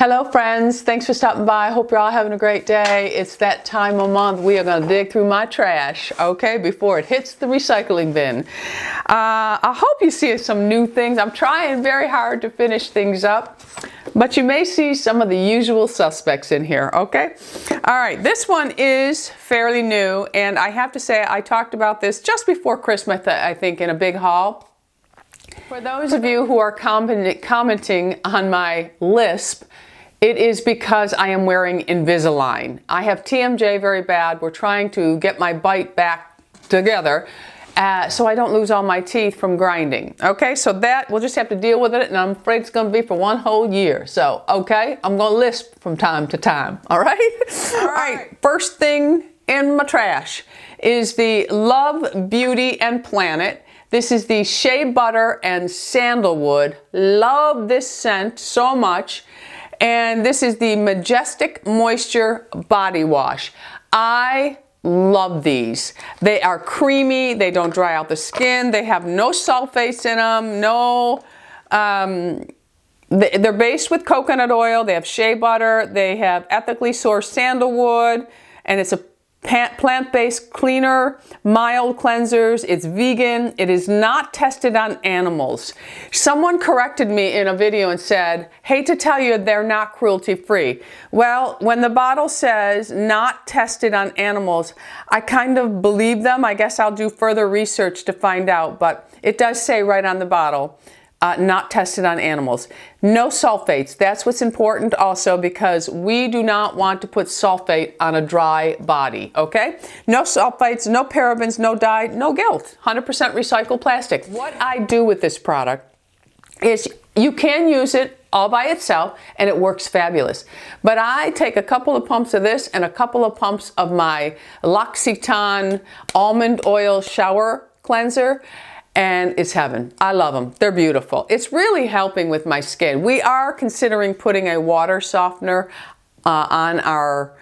Hello friends, thanks for stopping by. I hope you're all having a great day. It's that time of month we are going to dig through my trash, okay, before it hits the recycling bin. I hope you see some new things. I'm trying very hard to finish things up, but you may see some of the usual suspects in here, okay? All right, this one is fairly new, and I have to say I talked about this just before Christmas, I think, in a big haul. For those of you who are commenting on my lisp, it is because I am wearing Invisalign. I have TMJ very bad. We're trying to get my bite back together so I don't lose all my teeth from grinding. Okay, so that, we'll just have to deal with it, and I'm afraid it's going to be for one whole year. So, okay, I'm going to lisp from time to time, all right? All right, first thing in my trash is the Love Beauty and Planet. This is the Shea Butter and Sandalwood. Love this scent so much. And this is the Majestic Moisture Body Wash. I love these. They are creamy, they don't dry out the skin, they have no sulfates in them, they're based with coconut oil, they have shea butter, they have ethically sourced sandalwood, and it's a plant-based cleaner, mild cleansers. It's vegan. It is not tested on animals. Someone corrected me in a video and said, hate to tell you, they're not cruelty-free. Well, when the bottle says not tested on animals, I kind of believe them. I guess I'll do further research to find out, but it does say right on the bottle, not tested on animals. No sulfates. That's what's important also, because we do not want to put sulfate on a dry body, okay? No sulfates, no parabens, no dye, no guilt. 100% recycled plastic. What I do with this product is you can use it all by itself and it works fabulous. But I take a couple of pumps of this and a couple of pumps of my L'Occitane almond oil shower cleanser, and it's heaven. I love them. They're beautiful. It's really helping with my skin. We are considering putting a water softener on our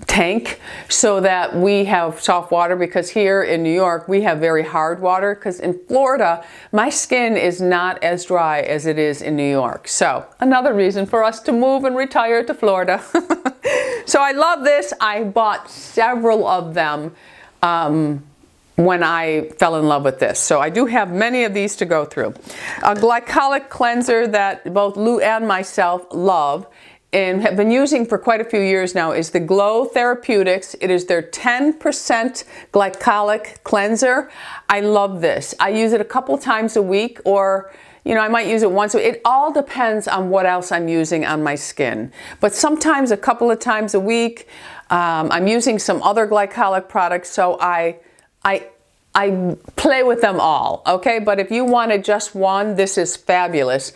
tank so that we have soft water, because here in New York we have very hard water, because in Florida my skin is not as dry as it is in New York. So another reason for us to move and retire to Florida. So I love this. I bought several of them when I fell in love with this. So I do have many of these to go through. A glycolic cleanser that both Lou and myself love and have been using for quite a few years now is the Glo Therapeutics. It is their 10% glycolic cleanser. I love this. I use it a couple times a week, or I might use it once. It all depends on what else I'm using on my skin. But sometimes a couple of times a week. I'm using some other glycolic products, so I play with them all, okay? But if you wanted just one, this is fabulous.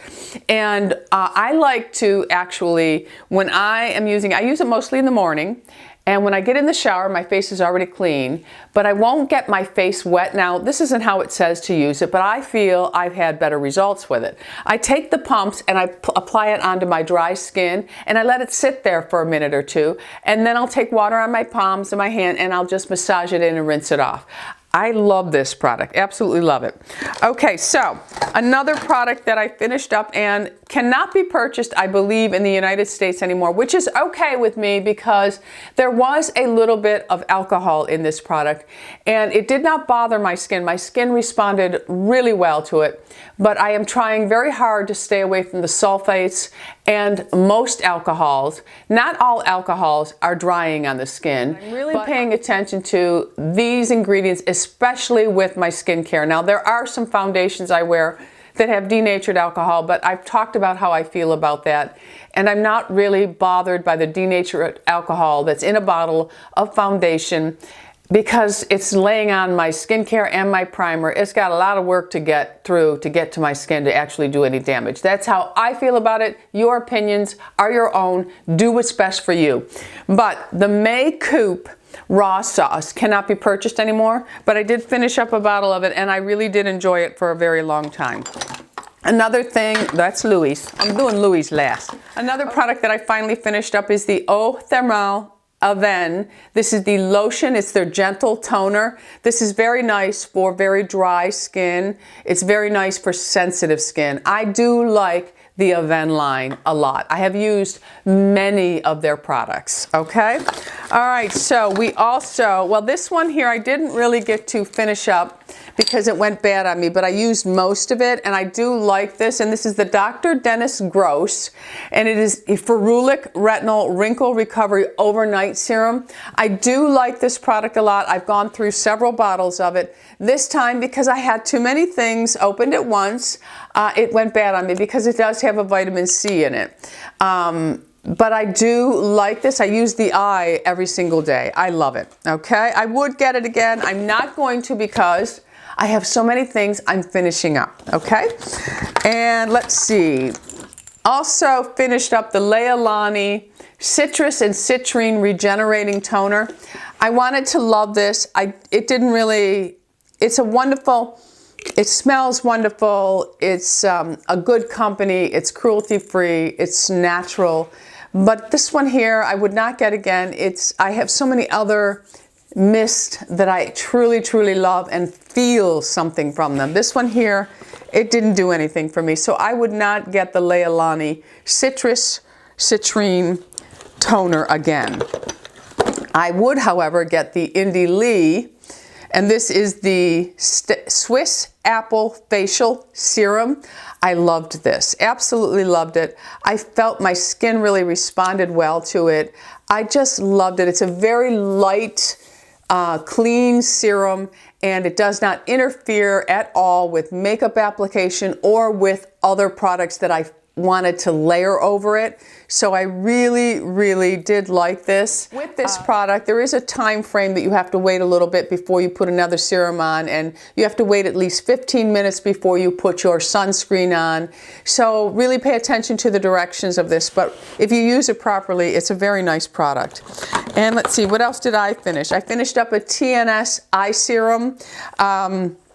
And I like to actually, when I use it mostly in the morning, and when I get in the shower, my face is already clean, but I won't get my face wet. Now, this isn't how it says to use it, but I feel I've had better results with it. I take the pumps and I apply it onto my dry skin, and I let it sit there for a minute or two, and then I'll take water on my palms and my hand, and I'll just massage it in and rinse it off. I love this product, absolutely love it. Okay, so another product that I finished up and cannot be purchased, I believe, in the United States anymore, which is okay with me because there was a little bit of alcohol in this product and it did not bother my skin. My skin responded really well to it, but I am trying very hard to stay away from the sulfates and most alcohols. Not all alcohols are drying on the skin. I'm really paying attention to these ingredients, especially with my skincare. Now, there are some foundations I wear that have denatured alcohol, but I've talked about how I feel about that, and I'm not really bothered by the denatured alcohol that's in a bottle of foundation because it's laying on my skincare and my primer. It's got a lot of work to get through to get to my skin to actually do any damage. That's how I feel about it. Your opinions are your own. Do what's best for you. But the Coop Raw Sauce cannot be purchased anymore, but I did finish up a bottle of it and I really did enjoy it for a very long time. Another thing, that's Louis. I'm doing Louis last. Another product that I finally finished up is the Eau Thermale Aven. This is the lotion. It's their gentle toner. This is very nice for very dry skin. It's very nice for sensitive skin. I do like the Aven line a lot. I have used many of their products, okay? All right, so we also, well, this one here I didn't really get to finish up because it went bad on me, but I used most of it, and I do like this, and this is the Dr. Dennis Gross, and it is a Ferulic+Retinol Wrinkle Recovery Overnight Serum. I do like this product a lot. I've gone through several bottles of it. This time, because I had too many things opened at once, it went bad on me because it does have a vitamin C in it. But I do like this. I use the eye every single day. I love it, okay? I would get it again. I'm not going to because I have so many things I'm finishing up, okay? And let's see. Also finished up the Leilani Citrus and Citrine Regenerating Toner. I wanted to love this. It didn't really, it's a wonderful, it smells wonderful. It's a good company. It's cruelty-free. It's natural. But this one here, I would not get again. I have so many other mist that I truly, truly love and feel something from them. This one here, it didn't do anything for me. So I would not get the Leilani Citrus Citrine Toner again. I would, however, get the Indie Lee, and this is the Swiss Apple Facial Serum. I loved this, absolutely loved it. I felt my skin really responded well to it. I just loved it. It's a very light, clean serum, and it does not interfere at all with makeup application or with other products that I wanted to layer over it. So I really, really did like this. With this product, there is a time frame that you have to wait a little bit before you put another serum on, and you have to wait at least 15 minutes before you put your sunscreen on. So really pay attention to the directions of this, but if you use it properly, it's a very nice product. And let's see, what else did I finish? I finished up a TNS eye serum.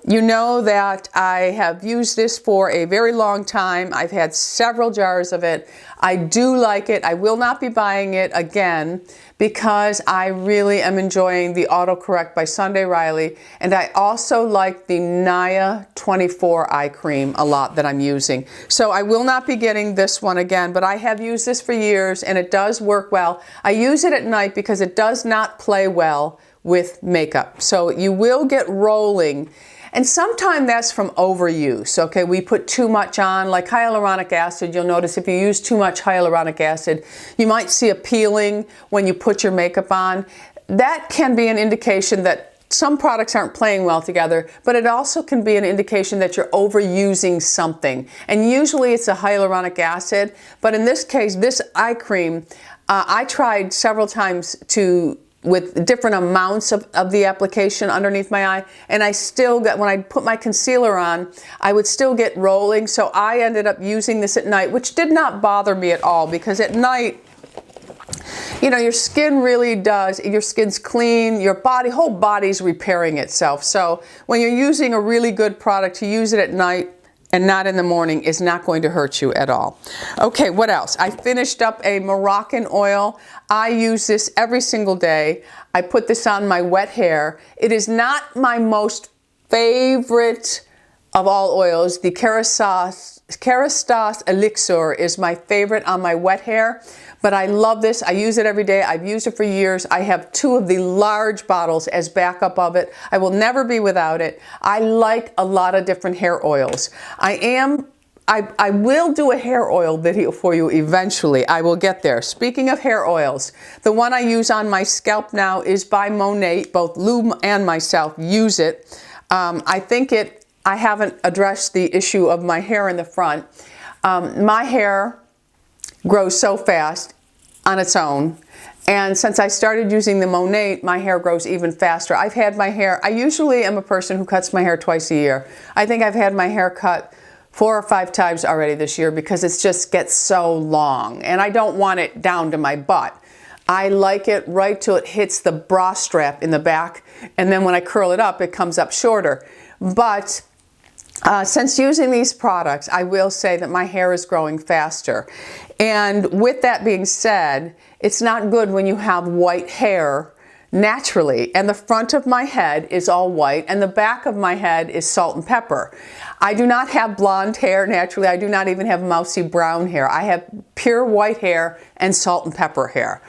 You know that I have used this for a very long time. I've had several jars of it. I do like it. I will not be buying it again because I really am enjoying the Autocorrect by Sunday Riley. And I also like the Naya 24 eye cream a lot that I'm using. So I will not be getting this one again, but I have used this for years and it does work well. I use it at night because it does not play well with makeup. So you will get rolling. And sometimes that's from overuse, okay? We put too much on, like hyaluronic acid. You'll notice if you use too much hyaluronic acid, you might see a peeling when you put your makeup on. That can be an indication that some products aren't playing well together, but it also can be an indication that you're overusing something. And usually it's a hyaluronic acid, but in this case, this eye cream, I tried several times with different amounts of the application underneath my eye, and I still got, when I put my concealer on, I would still get rolling. So I ended up using this at night, which did not bother me at all, because at night, you know, your skin really does, your skin's clean, your whole body's repairing itself. So when you're using a really good product, to use it at night and not in the morning is not going to hurt you at all. Okay, what else? I finished up a Moroccan oil. I use this every single day. I put this on my wet hair. It is not my most favorite of all oils. The Kerastase Elixir is my favorite on my wet hair, but I love this. I use it every day. I've used it for years. I have 2 of the large bottles as backup of it. I will never be without it. I like a lot of different hair oils. I will do a hair oil video for you eventually. I will get there. Speaking of hair oils, the one I use on my scalp now is by Monat. Both Lou and myself use it. I haven't addressed the issue of my hair in the front. My hair grows so fast on its own, and since I started using the Monat, my hair grows even faster. I've had my hair, I usually am a person who cuts my hair twice a year. I think I've had my hair cut 4 or 5 times already this year because it just gets so long, and I don't want it down to my butt. I like it right till it hits the bra strap in the back, and then when I curl it up, it comes up shorter. But since using these products, I will say that my hair is growing faster. And with that being said, it's not good when you have white hair naturally, and the front of my head is all white and the back of my head is salt and pepper. I do not have blonde hair naturally. I do not even have mousy brown hair. I have pure white hair and salt and pepper hair.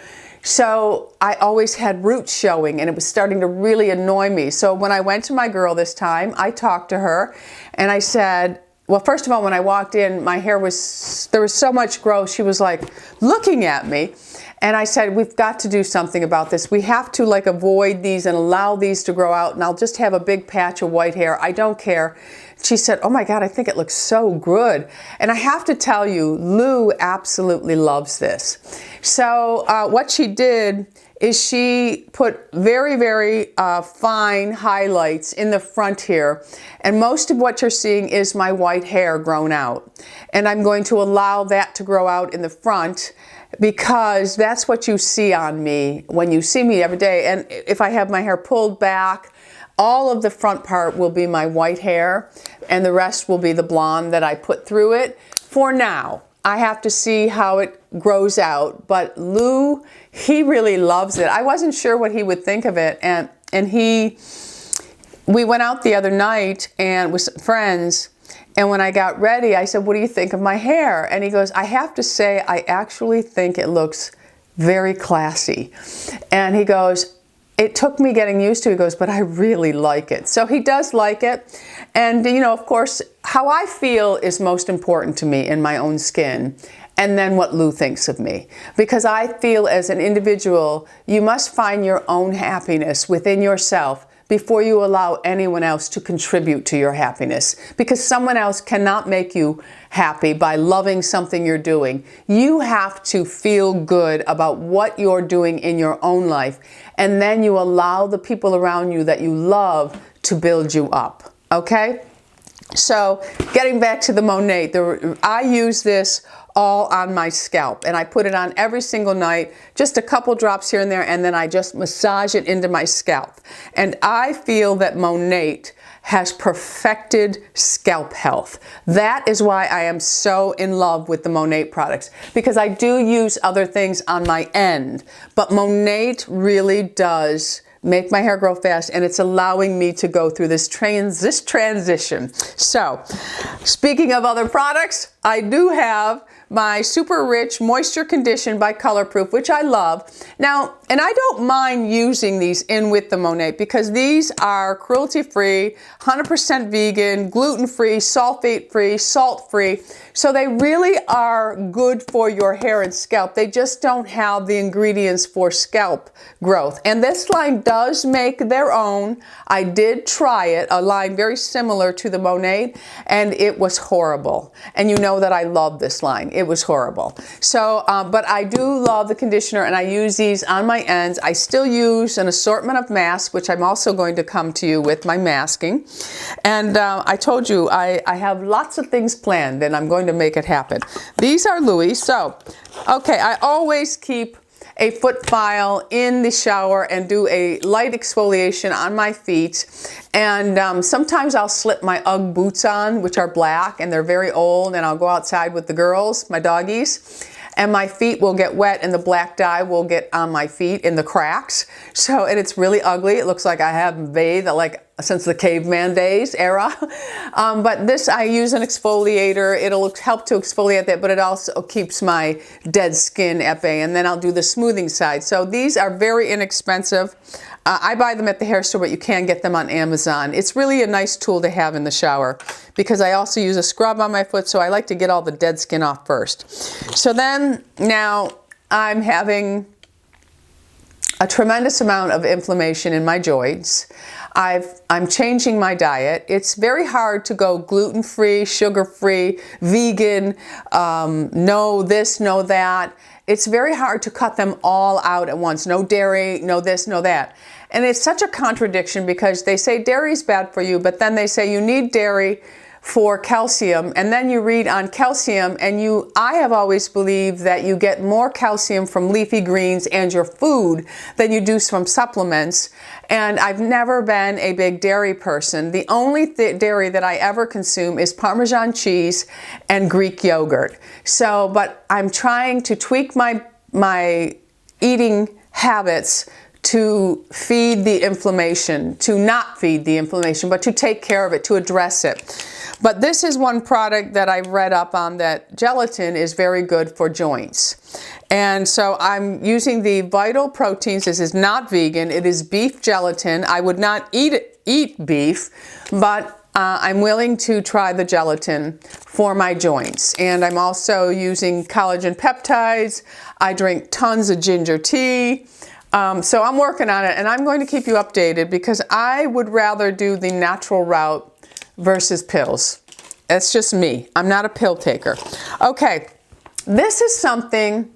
So I always had roots showing and it was starting to really annoy me. So when I went to my girl this time, I talked to her and I said, well, first of all, when I walked in, my hair was, there was so much growth. She was like looking at me. And I said, we've got to do something about this. We have to like avoid these and allow these to grow out, and I'll just have a big patch of white hair. I don't care. She said, oh my God, I think it looks so good. And I have to tell you, Lou absolutely loves this. So what she did is she put very, very fine highlights in the front here. And most of what you're seeing is my white hair grown out. And I'm going to allow that to grow out in the front, because that's what you see on me when you see me every day. And if I have my hair pulled back, all of the front part will be my white hair and the rest will be the blonde that I put through it. For now, I have to see how it grows out, but Lou, he really loves it. I wasn't sure what he would think of it, and we went out the other night and with some friends. And when I got ready, I said, what do you think of my hair? And he goes, I have to say, I actually think it looks very classy. And he goes, it took me getting used to it. He goes, but I really like it. So he does like it. And, you know, of course, how I feel is most important to me in my own skin. And then what Lou thinks of me. Because I feel as an individual, you must find your own happiness within yourself before you allow anyone else to contribute to your happiness. Because someone else cannot make you happy by loving something you're doing. You have to feel good about what you're doing in your own life, and then you allow the people around you that you love to build you up, okay? So getting back to the Monat, I use this all on my scalp, and I put it on every single night, just a couple drops here and there, and then I just massage it into my scalp. And I feel that Monat has perfected scalp health. That is why I am so in love with the Monat products, because I do use other things on my end, but Monat really does make my hair grow fast, and it's allowing me to go through this transition. So, speaking of other products, I do have my Super Rich Moisture Condition by ColorProof, which I love. Now, and I don't mind using these in with the Monat because these are cruelty-free, 100% vegan, gluten-free, sulfate-free, salt-free. So they really are good for your hair and scalp. They just don't have the ingredients for scalp growth. And this line does make their own. I did try it, a line very similar to the Monat, and it was horrible. And you know that I love this line. It was horrible. So, but I do love the conditioner, and I use these on my ends. I still use an assortment of masks, which I'm also going to come to you with my masking. And I told you I have lots of things planned, and I'm going to make it happen. These are Louis. So, okay, I always keep a foot file in the shower and do a light exfoliation on my feet. And sometimes I'll slip my UGG boots on, which are black, and they're very old, and I'll go outside with the girls, my doggies, and my feet will get wet and the black dye will get on my feet in the cracks. So, and it's really ugly. It looks like I haven't bathed like since the caveman days era. But this, I use an exfoliator. It'll help to exfoliate that, but it also keeps my dead skin at bay. And then I'll do the smoothing side. So these are very inexpensive. I buy them at the hair store, but you can get them on Amazon. It's really a nice tool to have in the shower because I also use a scrub on my foot, so I like to get all the dead skin off first. So then, now I'm having a tremendous amount of inflammation in my joints. I'm changing my diet. It's very hard to go gluten-free, sugar-free, vegan, no this, no that. It's very hard to cut them all out at once. No dairy, no this, no that. And it's such a contradiction because they say dairy is bad for you, but then they say you need dairy for calcium, and then you read on calcium, and I have always believed that you get more calcium from leafy greens and your food than you do from supplements. And I've never been a big dairy person. The only dairy that I ever consume is Parmesan cheese and Greek yogurt. So, but I'm trying to tweak my eating habits to feed the inflammation, to not feed the inflammation, but to take care of it, to address it. But this is one product that I've read up on, that gelatin is very good for joints. And so I'm using the Vital Proteins. This is not vegan. It is beef gelatin. I would not eat beef, but I'm willing to try the gelatin for my joints. And I'm also using collagen peptides. I drink tons of ginger tea. So I'm working on it, and I'm going to keep you updated because I would rather do the natural route versus pills. It's just me. I'm not a pill taker. Okay, this is something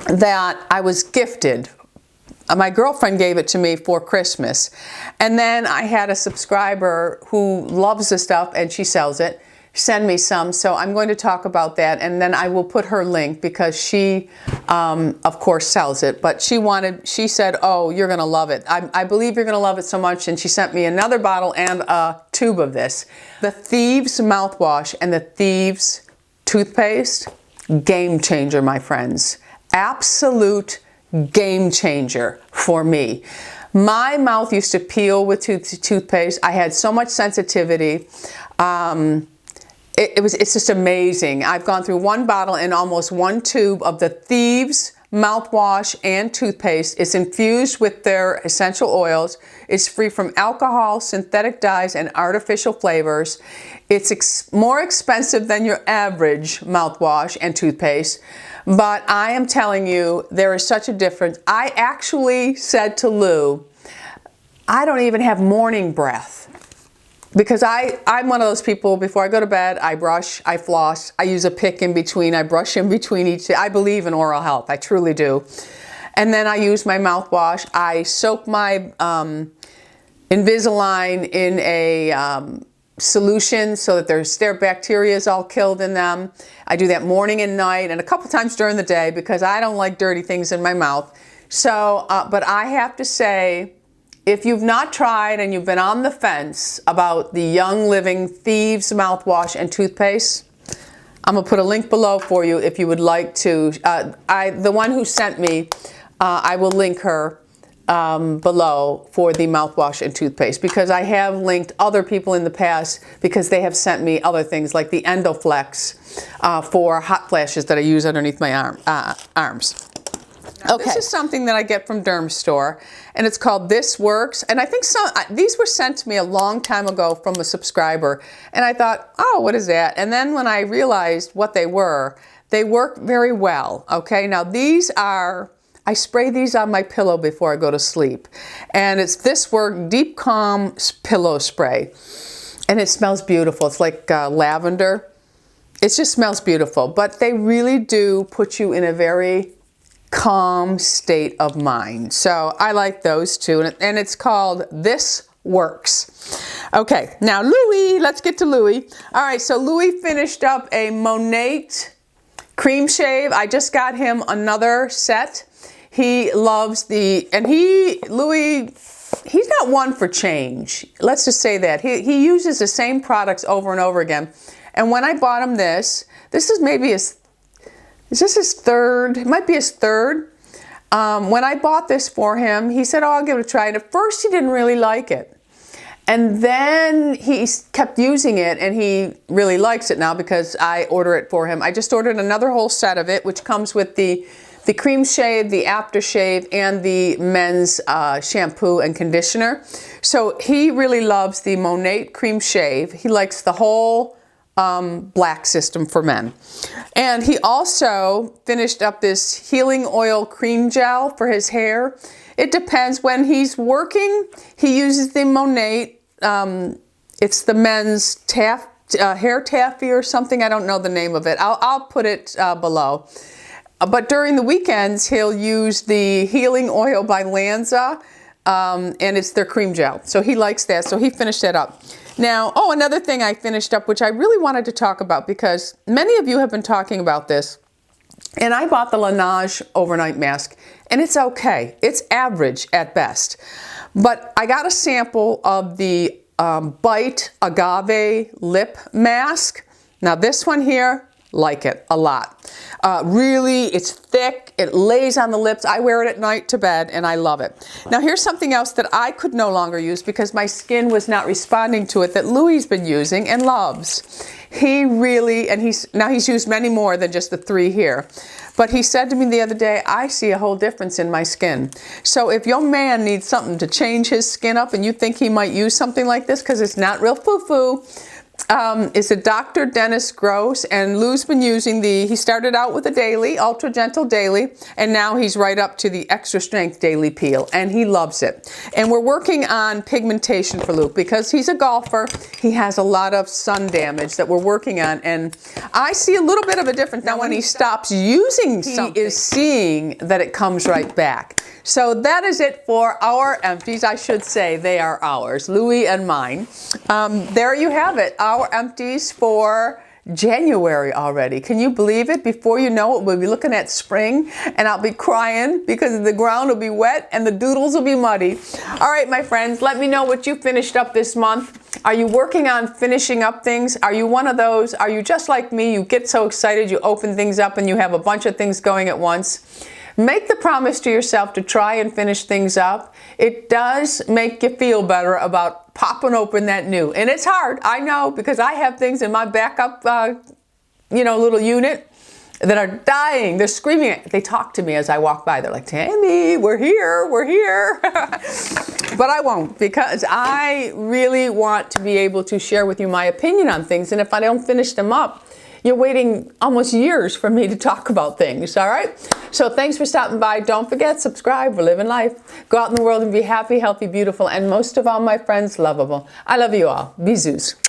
that I was gifted. My girlfriend gave it to me for Christmas. And then I had a subscriber who loves the stuff and she sells it, send me some. So I'm going to talk about that, and then I will put her link because she, of course, sells it. But she said, oh, you're going to love it. I believe you're going to love it so much. And she sent me another bottle and a tube of this. The Thieves mouthwash and the Thieves toothpaste, game changer, my friends. Absolute game changer for me. My mouth used to peel with toothpaste. I had so much sensitivity. It's just amazing. I've gone through one bottle and almost one tube of the Thieves mouthwash and toothpaste. It's infused with their essential oils. It's free from alcohol, synthetic dyes, and artificial flavors. It's more expensive than your average mouthwash and toothpaste. But I am telling you, there is such a difference. I actually said to Lou, I don't even have morning breath. Because I'm one of those people, before I go to bed, I brush, I floss, I use a pick in between, I brush in between each day. I believe in oral health, I truly do. And then I use my mouthwash. I soak my Invisalign in a solution so that their bacteria is all killed in them. I do that morning and night and a couple times during the day because I don't like dirty things in my mouth. So, but I have to say, if you've not tried and you've been on the fence about the Young Living Thieves mouthwash and toothpaste, I'm going to put a link below for you if you would like to. The one who sent me, I will link her below for the mouthwash and toothpaste, because I have linked other people in the past because they have sent me other things like the Endoflex for hot flashes that I use underneath my arms. Now, okay. This is something that I get from Derm Store, and it's called This Works. And I think these were sent to me a long time ago from a subscriber, and I thought, oh, what is that? And then when I realized what they work very well. Okay, now these are, I spray these on my pillow before I go to sleep, and it's This Work Deep Calm Pillow Spray, and it smells beautiful. It's like lavender. It just smells beautiful, but they really do put you in a very calm state of mind. So I like those two, and it's called This Works. Okay, now Louis, let's get to Louis. All right, so Louis finished up a Monat cream shave. I just got him another set. He loves Louis, he's not one for change. Let's just say that. He uses the same products over and over again. And when I bought him this is maybe his, is this his third? It might be his third. When I bought this for him, he said, oh, I'll give it a try. And at first he didn't really like it. And then he kept using it, and he really likes it now because I order it for him. I just ordered another whole set of it, which comes with the cream shave, the aftershave, and the men's shampoo and conditioner. So he really loves the Monat cream shave. He likes the whole black system for men. And he also finished up this healing oil cream gel for his hair. It depends. When he's working, he uses the Monat. It's the men's hair taffy or something. I don't know the name of it. I'll put it below. But during the weekends, he'll use the healing oil by Lanza, and it's their cream gel. So he likes that. So he finished that up. Now, oh, another thing I finished up, which I really wanted to talk about because many of you have been talking about this, and I bought the Laneige overnight mask, and it's okay. It's average at best. But I got a sample of the Bite Agave Lip Mask. Now this one here, like it a lot. Really, it's thick, it lays on the lips. I wear it at night to bed and I love it. Now here's something else that I could no longer use because my skin was not responding to it that Louis's been using and loves. He really, and he's used many more than just the 3 here. But he said to me the other day, I see a whole difference in my skin. So if your man needs something to change his skin up and you think he might use something like this, because it's not real foo-foo, it's a Dr. Dennis Gross, and Lou's been using he started out with a daily, Ultra Gentle Daily, and now he's right up to the Extra Strength Daily Peel, and he loves it. And we're working on pigmentation for Lou because he's a golfer. He has a lot of sun damage that we're working on, and I see a little bit of a difference. Now when he stops using something, he is seeing that it comes right back. So that is it for our empties. I should say they are ours, Louis and mine. There you have it, our empties for January already. Can you believe it? Before you know it, we'll be looking at spring and I'll be crying because the ground will be wet and the doodles will be muddy. All right, my friends, let me know what you finished up this month. Are you working on finishing up things? Are you one of those? Are you just like me? You get so excited, you open things up and you have a bunch of things going at once. Make the promise to yourself to try and finish things up. It does make you feel better about popping open that new. And it's hard, I know, because I have things in my backup, little unit that are dying. They're screaming. They talk to me as I walk by. They're like, Tammy, we're here, we're here. But I won't, because I really want to be able to share with you my opinion on things. And if I don't finish them up, you're waiting almost years for me to talk about things, all right? So thanks for stopping by. Don't forget, subscribe. We're living life. Go out in the world and be happy, healthy, beautiful, and most of all, my friends, lovable. I love you all. Bisous.